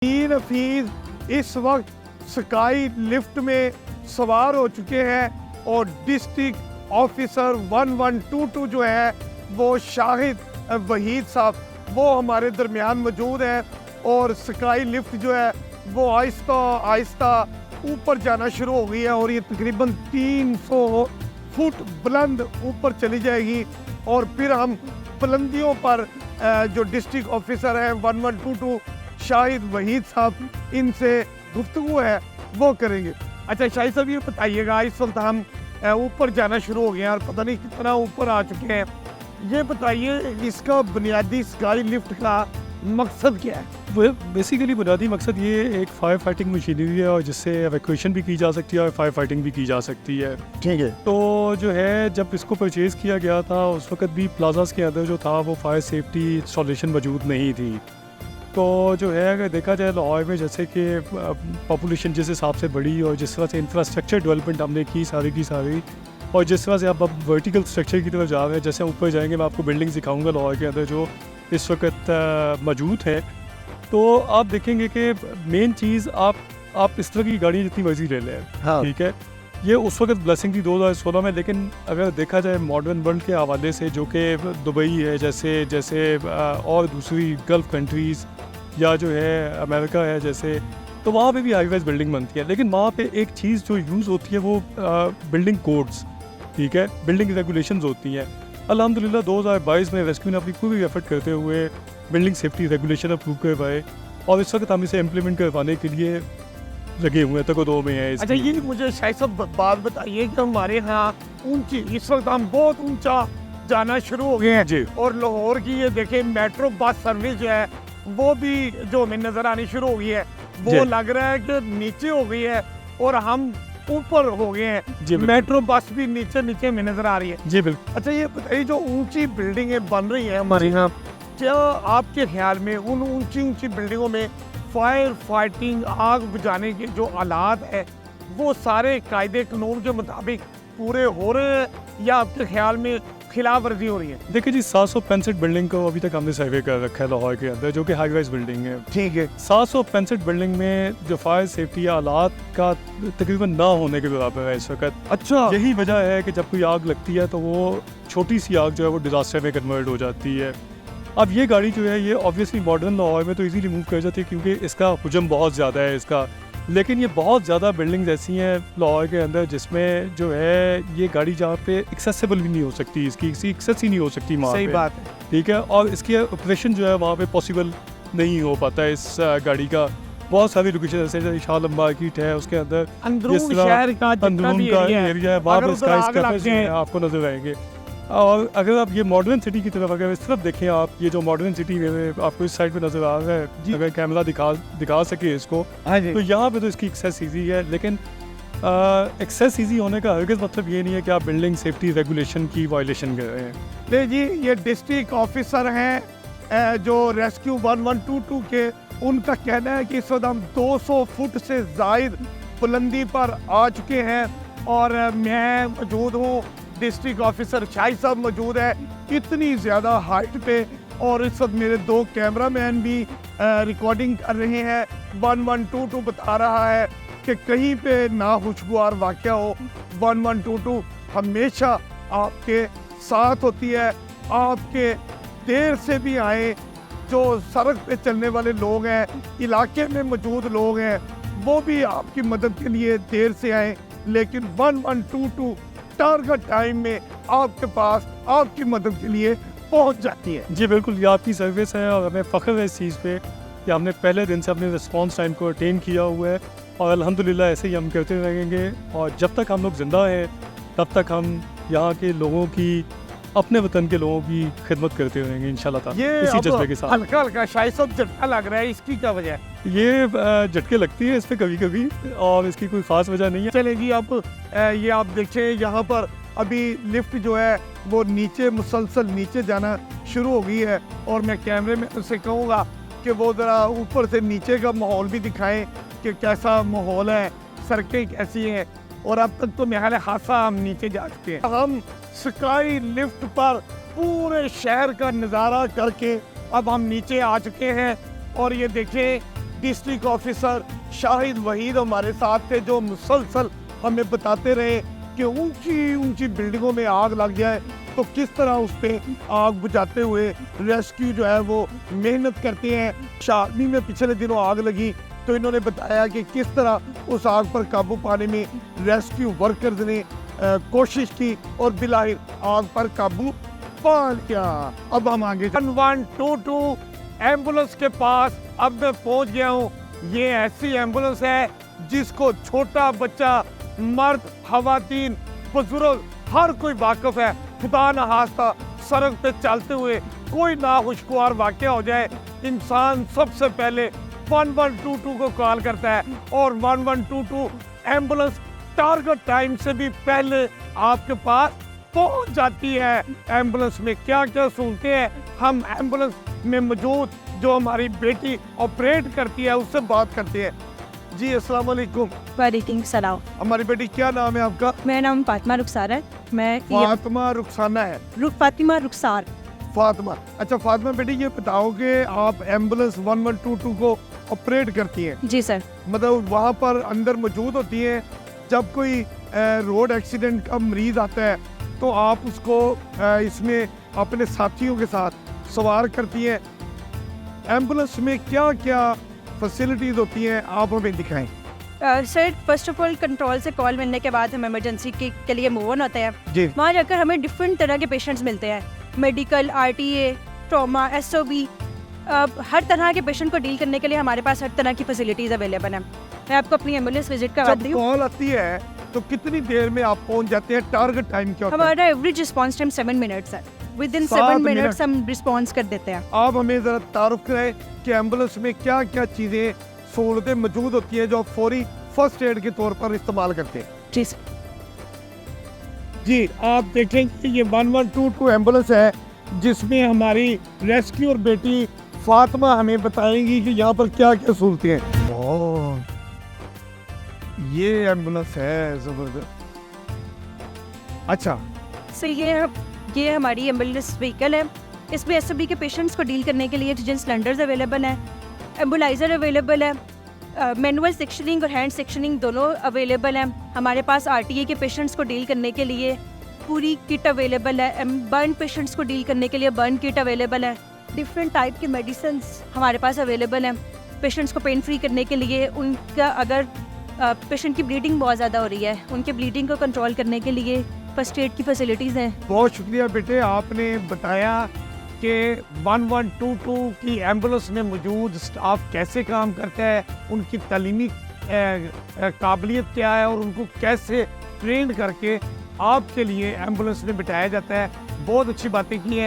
तीन हफीज इस वक्त स्काई लिफ्ट में सवार हो चुके हैं और डिस्ट्रिक्ट ऑफिसर 1122 जो है वो शाहिद वहीद साहब वो हमारे दरमियान मौजूद हैं और स्काई लिफ्ट जो है वो आहिस्ता आहिस्ता ऊपर जाना शुरू हो गई है और ये तकरीबन 300 फुट बुलंद ऊपर चली जाएगी और फिर हम बुलंदियों पर जो डिस्ट्रिक्ट ऑफिसर हैं 1122 शाहिद वहीद साहब इनसे गुफ्तगू है वो करेंगे। अच्छा शाहिद साहब ये बताइएगा, इस वक्त हम ऊपर जाना शुरू हो गए हैं और पता नहीं कितना ऊपर आ चुके हैं, ये बताइए इसका बुनियादी स्काई लिफ्ट का मकसद क्या है? वो बेसिकली बुनियादी मकसद ये एक फायर फाइटिंग मशीनरी है और जिससे एवैक्यूएशन भी की जा सकती है और फायर फाइटिंग भी की जा सकती है। ठीक है। तो जो है जब इसको परचेज़ किया गया था उस वक्त भी प्लाजास के अंदर जो था वो फायर सेफ्टी इंस्टॉलेशन मौजूद नहीं थी। तो जो है अगर देखा जाए लाहौर में जैसे कि पॉपुलेशन जिस हिसाब से बढ़ी और जिस तरह से इंफ्रास्ट्रक्चर डेवलपमेंट हमने की सारी और जिस तरह से अब वर्टिकल स्ट्रक्चर की तरफ जा रहे हैं, जैसे ऊपर जाएंगे मैं आपको बिल्डिंग्स दिखाऊंगा लाहौर के अंदर जो इस वक्त मौजूद है। तो आप देखेंगे कि मेन चीज़ आप इस तरह की गाड़ी जितनी मर्जी ले लें, हाँ। ठीक है, ये उस वक्त ब्लेसिंग थी 2016 में, लेकिन अगर देखा जाए मॉडर्न वर्ल्ड के हवाले से जो कि दुबई है जैसे और दूसरी गल्फ़ कंट्रीज़ या जो है अमेरिका है जैसे, तो वहाँ पे भी हाई राइज बिल्डिंग बनती है, लेकिन वहाँ पे एक चीज़ जो यूज़ होती है वो बिल्डिंग कोड्स, ठीक है, बिल्डिंग रेगुलेशंस होती हैं। अल्हम्दुलिल्लाह 2022 में रेस्क्यू ने अपनी पूरी एफर्ट करते हुए बिल्डिंग सेफ्टी रेगुलेशन अप्रूव करवाए और इस वक्त हम इसे इम्प्लीमेंट करवाने के लिए लगे हुए हैं, तक दो में है। अच्छा ये मुझे शायद सब बात बताइए कि हमारे यहाँ ऊंची इस वक्त हम बहुत ऊंचा जाना शुरू हो गए हैं जी, और लाहौर की ये देखें मेट्रो बस सर्विस जो है वो भी जो हमें नजर आनी शुरू हो गई है वो लग रहा है कि नीचे हो गई है और हम ऊपर हो गए हैं। मेट्रो बस भी नीचे में नजर आ रही है। जी बिल्कुल। अच्छा ये बताइए जो ऊंची बिल्डिंगें बन रही हैं हमारे यहाँ, क्या आपके ख्याल में उन ऊंची बिल्डिंगों में फायर फाइटिंग आग बुझाने के जो आलात है वो सारे कायदे कानून के मुताबिक पूरे हो रहे हैं या आपके ख्याल में खिलाफ वर्जी हो रही है? देखिए जी 765 बिल्डिंग को अभी तक हमने सर्वे कर रखा है लाहौर के अंदर जो कि हाई राइज बिल्डिंग है। ठीक है। 765 बिल्डिंग में जो फायर सेफ्टी आलात का तकरीबन ना होने के बराबर है इस वक्त। अच्छा यही वजह है कि जब कोई आग लगती है तो वो छोटी सी आग जो है वो डिजास्टर में कन्वर्ट हो जाती है। अब ये गाड़ी जो है ये ऑब्वियसली मॉडर्न लाहौर में तो इजीली मूव कर जाती है क्योंकि इसका हुजम बहुत ज़्यादा है इसका, लेकिन ये बहुत ज़्यादा बिल्डिंग्स ऐसी हैं लाहौर के अंदर जिसमें जो है ये गाड़ी जहाँ पे एक्सेसिबल भी नहीं हो सकती, इसकी एक्सेस ही नहीं हो सकती वहाँ पे। सही बात है। ठीक है, और इसकी ऑपरेशन जो है वहाँ पे पॉसिबल नहीं हो पाता है इस गाड़ी का। बहुत सारी लोकेशन जैसे शालम मार्केट है उसके अंदर अंदरून शहर का अंदरून का एरिया है, वहाँ पर स्काई आपको नजर आएंगे। और अगर आप ये मॉडर्न सिटी की तरफ अगर इस तरफ देखें, आप ये जो मॉडर्न सिटी में आपको इस साइड पे नजर आ रहा है, अगर कैमरा दिखा सके इसको, तो यहाँ पे तो इसकी एक्सेस ईजी है, लेकिन एक्सेस ईजी होने का हरगिज़ मतलब ये नहीं है कि आप बिल्डिंग सेफ्टी रेगुलेशन की वायलेशन कर रहे हैं। नहीं जी, ये डिस्ट्रिक्ट ऑफिसर हैं जो रेस्क्यू 1122 के, उनका कहना है कि इस वक्त हम 200 फुट से ज़ायद बुलंदी पर आ चुके हैं और मैं मौजूद हूँ, डिस्ट्रिक्ट ऑफिसर शाहिद साहब मौजूद है इतनी ज़्यादा हाइट पे और इस वक्त मेरे दो कैमरामैन भी रिकॉर्डिंग कर रहे हैं। 1122 बता रहा है कि कहीं पे नाखुशगवार वाक़या हो 1122 हमेशा आपके साथ होती है। आपके देर से भी आए जो सड़क पे चलने वाले लोग हैं, इलाके में मौजूद लोग हैं, वो भी आपकी मदद के लिए देर से आए, लेकिन 1122 टारगेट टाइम में आपके पास आपकी मदद के लिए पहुंच जाती है। जी बिल्कुल, ये आपकी सर्विस है और हमें फ़ख्र है इस चीज़ पे कि हमने पहले दिन से अपने रिस्पांस टाइम को अटेन किया हुआ है और अल्हम्दुलिल्लाह ऐसे ही हम करते रहेंगे और जब तक हम लोग ज़िंदा हैं तब तक हम यहाँ के लोगों की, अपने वतन के लोगों की खिदमत करते रहेंगे इंशाल्लाह। ये इसी जज्बे के साथ हल्का हल्का शायद सब झटका लग रहा है, इसकी क्या वजह है? ये झटके लगती है इस पर कभी कभी और इसकी कोई ख़ास वजह नहीं है। चलेगी अब ये आप देखें यहाँ पर अभी लिफ्ट जो है वो नीचे मुसलसल नीचे जाना शुरू हो गई है और मैं कैमरे में उससे कहूँगा कि वो ज़रा ऊपर से नीचे का माहौल भी दिखाएं कि कैसा माहौल है, सड़कें कैसी हैं और अब तक तो मेरे हादसा हम नीचे जा चुके हैं। हम स्काई लिफ्ट पर पूरे शहर का नज़ारा करके अब हम नीचे आ चुके हैं और ये देखें डिस्ट्रिक्ट ऑफिसर शाहिद वहीद हमारे साथ थे, जो मुसलसल हमें बताते रहे कि ऊंची ऊंची बिल्डिंगों में आग लग जाए तो किस तरह उस पे आग बुझाते हुए रेस्क्यू जो है वो मेहनत करते हैं। शादी में पिछले दिनों आग लगी तो इन्होंने बताया कि किस तरह उस आग पर काबू पाने में रेस्क्यू वर्कर्स ने कोशिश की और बिलाहिर आग पर काबू पा लिया। अब हम आगे 1122 एम्बुलेंस के पास अब मैं पहुंच गया हूँ। ये ऐसी एम्बुलेंस है जिसको छोटा बच्चा, मर्द, खवातीन, बुजुर्ग हर कोई वाकिफ है। खुदा न खास्ता सड़क पे चलते हुए कोई नाखुशगवार वाकया हो जाए, इंसान सबसे पहले 1122 को कॉल करता है और 1122 एम्बुलेंस टारगेट टाइम से भी पहले आपके पास पहुंच जाती है। एम्बुलेंस में क्या क्या सहूलतें हैं, हम एम्बुलेंस में मौजूद जो हमारी बेटी ऑपरेट करती है उससे बात करते हैं। जी अस्सलाम वालेकुम। वालेकुम सलाम। हमारी बेटी, क्या नाम है आपका? मेरा नाम फातिमा रुखसार है। मैं फातिमा रुखसाना है। फातिमा रुखसार। फातिमा, अच्छा फातिमा बेटी, ये बताओ कि आप एम्बुलेंस 1122 को ऑपरेट करती हैं? जी सर। मतलब वहाँ पर अंदर मौजूद होती हैं, जब कोई रोड एक्सीडेंट का मरीज आता है तो आप उसको इसमें अपने साथियों के साथ सवार करती हैं। एम्बुलेंस में क्या क्या फैसिलिटीज़ होती हैं, आप हमें दिखाएं। Sir first of all control से कॉल मिलने के बाद हम इमरजेंसी के लिए मूव ऑन होते हैं। जी। वहाँ जाकर हमें डिफरेंट तरह के पेशेंट्स मिलते हैं, मेडिकल, RTA, ट्रॉमा, SOB, हर तरह के पेशेंट को डील करने के लिए हमारे पास हर तरह की फैसिलिटीज़ अवेलेबल हैं। मैं आपको अपनी एम्बुलेंस विजिट करवाती जब हूँ। कॉल आती है तो कितनी देर में आप पहुंच जाते हैं? टारगेट टाइम क्या होता है? हमारा एवरेज रिस्पॉन्स टाइम 7 मिनट्स है। विद इन 7 7 मिनट्स हम रिस्पॉन्स कर देते हैं। आप हमें ज़रा तारुफ करें कि एम्बुलेंस में क्या क्या चीज़ें, सहूलतें मौजूद होती हैं जो आप फौरी फर्स्ट एड के तौर पर इस्तेमाल करते हैं। जी सर। जी, आप देखें कि ये 1122 एम्बुलेंस है जिसमें हमारी रेस्क्यू और बेटी फातिमा हमें बताएंगी कि यहाँ पर क्या क्या सहूलतें हैं। ओह, ये एम्बुलेंस है ज़बरदस्त। अच्छा, सर ये हमारी एम्बुलेंस व्हीकल है। इसमें SOB के पेशेंट्स को डील करने के लिए ऑक्सीजन सिलेंडर्स अवेलेबल हैं, एम्बुलाइज़र अवेलेबल है, मैनुअल सेक्शनिंग और हैंड सेक्शनिंग दोनों अवेलेबल हैं। हमारे पास RTA के पेशेंट्स को डील करने के लिए पूरी किट अवेलेबल है। बर्न पेशेंट्स को डील करने के लिए बर्न किट अवेलेबल है। डिफरेंट टाइप के मेडिसिन्स हमारे पास अवेलेबल हैं पेशेंट्स को पेन फ्री करने के लिए। उनका अगर पेशेंट की ब्लीडिंग बहुत ज़्यादा हो रही है, उनके ब्लीडिंग को कंट्रोल करने के लिए फर्स्ट एड की फैसिलिटीज़ हैं। बहुत शुक्रिया बेटे, आपने बताया कि 1122 की एम्बुलेंस में मौजूद स्टाफ कैसे काम करता है, उनकी तालीमी काबिलियत क्या है और उनको कैसे ट्रेन करके आपके लिए एम्बुलेंस में बिठाया जाता है। बहुत अच्छी बातें की हैं।